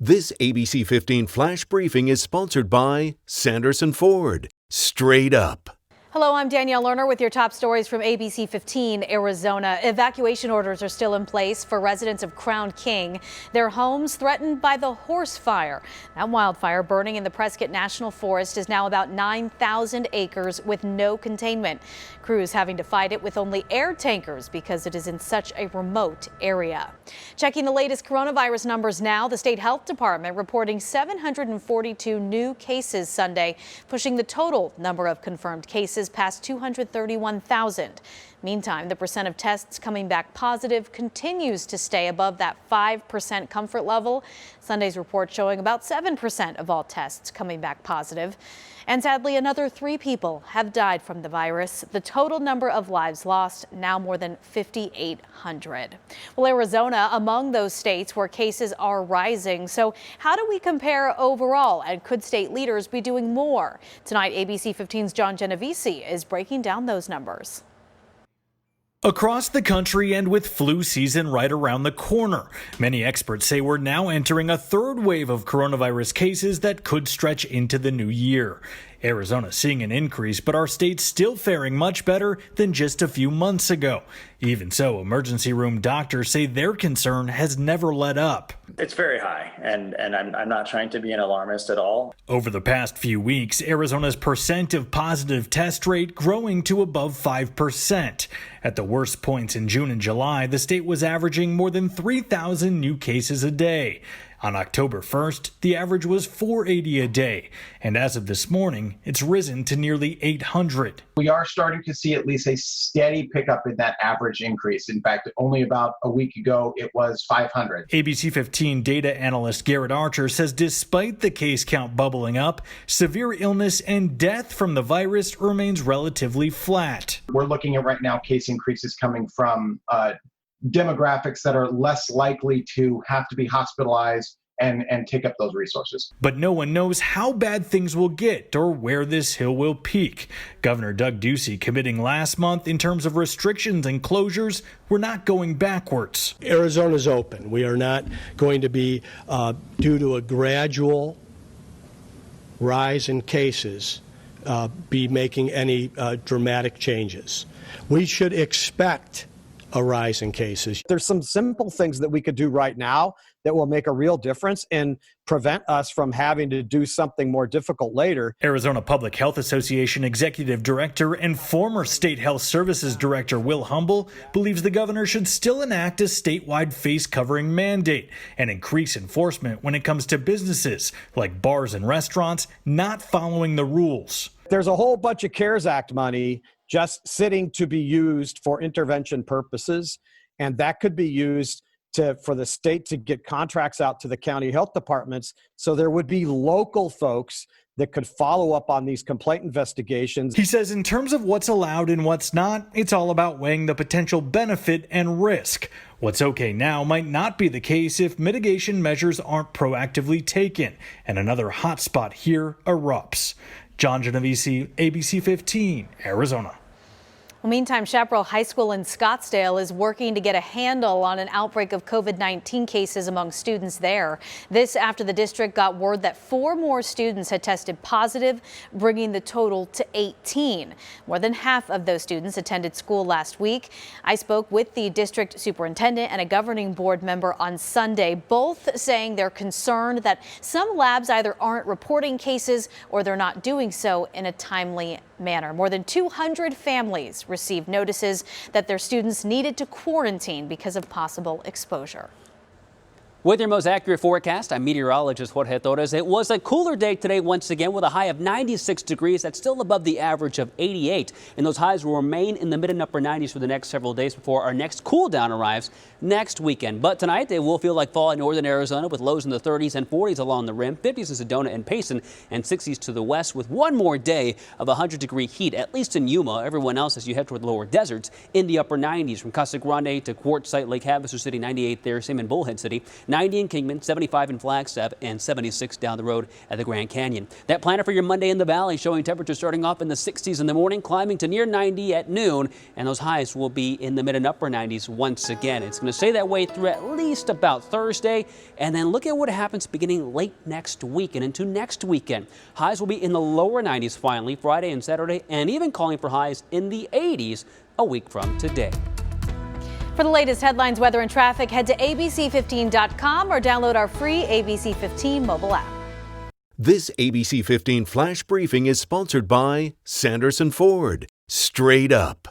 This ABC 15 flash briefing is sponsored by Sanderson Ford. Straight up. Hello, I'm Danielle Lerner with your top stories from ABC 15 Arizona. Evacuation orders are still in place for residents of Crown King. Their homes threatened by the horse fire. That wildfire burning in the Prescott National Forest is now about 9,000 acres with no containment. Crews having to fight it with only air tankers because it is in such a remote area. Checking the latest coronavirus numbers now, the state health department reporting 742 new cases Sunday, pushing the total number of confirmed cases past 231,000. Meantime, the percent of tests coming back positive continues to stay above that 5% comfort level. Sunday's report showing about 7% of all tests coming back positive. And sadly, another 3 people have died from the virus. The total number of lives lost now more than 5,800. Well, Arizona among those states where cases are rising. So how do we compare overall, and could state leaders be doing more? Tonight, ABC 15's John Genovese is breaking down those numbers. Across the country and with flu season right around the corner, many experts say we're now entering a third wave of coronavirus cases that could stretch into the new year. Arizona seeing an increase, but our state's still faring much better than just a few months ago. Even so, emergency room doctors say their concern has never let up. It's very high, and I'm not trying to be an alarmist at all. Over the past few weeks, Arizona's percent of positive test rate growing to above 5%. At the worst points in June and July, the state was averaging more than 3,000 new cases a day. On October 1st, the average was 480 a day, and as of this morning, it's risen to nearly 800. We are starting to see at least a steady pickup in that average increase. In fact, only about a week ago, it was 500. ABC 15 data analyst Garrett Archer says despite the case count bubbling up, severe illness and death from the virus remains relatively flat. We're looking at right now case increases coming from demographics that are less likely to have to be hospitalized and take up those resources. But no one knows how bad things will get or where this hill will peak. Governor Doug Ducey committing last month in terms of restrictions and closures, we're not going backwards. Arizona's open. We are not going to be, due to a gradual rise in cases, be making any dramatic changes. We should expect a rise in cases. There's some simple things that we could do right now that will make a real difference and prevent us from having to do something more difficult later. Arizona Public Health Association Executive Director and former State Health Services Director Will Humble believes the governor should still enact a statewide face covering mandate and increase enforcement when it comes to businesses like bars and restaurants not following the rules. There's a whole bunch of CARES Act money just sitting to be used for intervention purposes, and that could be used for the state to get contracts out to the county health departments, so there would be local folks that could follow up on these complaint investigations. He says in terms of what's allowed and what's not, it's all about weighing the potential benefit and risk. What's okay now might not be the case if mitigation measures aren't proactively taken, and another hotspot here erupts. John Genovese, ABC 15, Arizona. Well, meantime, Chaparral High School in Scottsdale is working to get a handle on an outbreak of COVID-19 cases among students there. This after the district got word that 4 more students had tested positive, bringing the total to 18. More than half of those students attended school last week. I spoke with the district superintendent and a governing board member on Sunday, both saying they're concerned that some labs either aren't reporting cases or they're not doing so in a timely manner. More than 200 families received notices that their students needed to quarantine because of possible exposure. With your most accurate forecast, I'm meteorologist Jorge Torres. It was a cooler day today once again with a high of 96 degrees. That's still above the average of 88. And those highs will remain in the mid and upper 90s for the next several days before our next cool down arrives next weekend. But tonight they will feel like fall in northern Arizona with lows in the 30s and 40s along the rim, 50s in Sedona and Payson, and 60s to the west with one more day of 100-degree heat, at least in Yuma. Everyone else as you head toward the lower deserts in the upper 90s from Casa Grande to Quartzsite, Lake Havasu City, 98 there, same in Bullhead City. 90 in Kingman, 75 in Flagstaff, and 76 down the road at the Grand Canyon. That planner for your Monday in the Valley showing temperatures starting off in the 60s in the morning, climbing to near 90 at noon, and those highs will be in the mid and upper 90s once again. It's going to stay that way through at least about Thursday, and then look at what happens beginning late next week and into next weekend. Highs will be in the lower 90s finally Friday and Saturday, and even calling for highs in the 80s a week from today. For the latest headlines, weather, and traffic, head to abc15.com or download our free ABC 15 mobile app. This ABC 15 Flash Briefing is sponsored by Sanderson Ford. Straight up.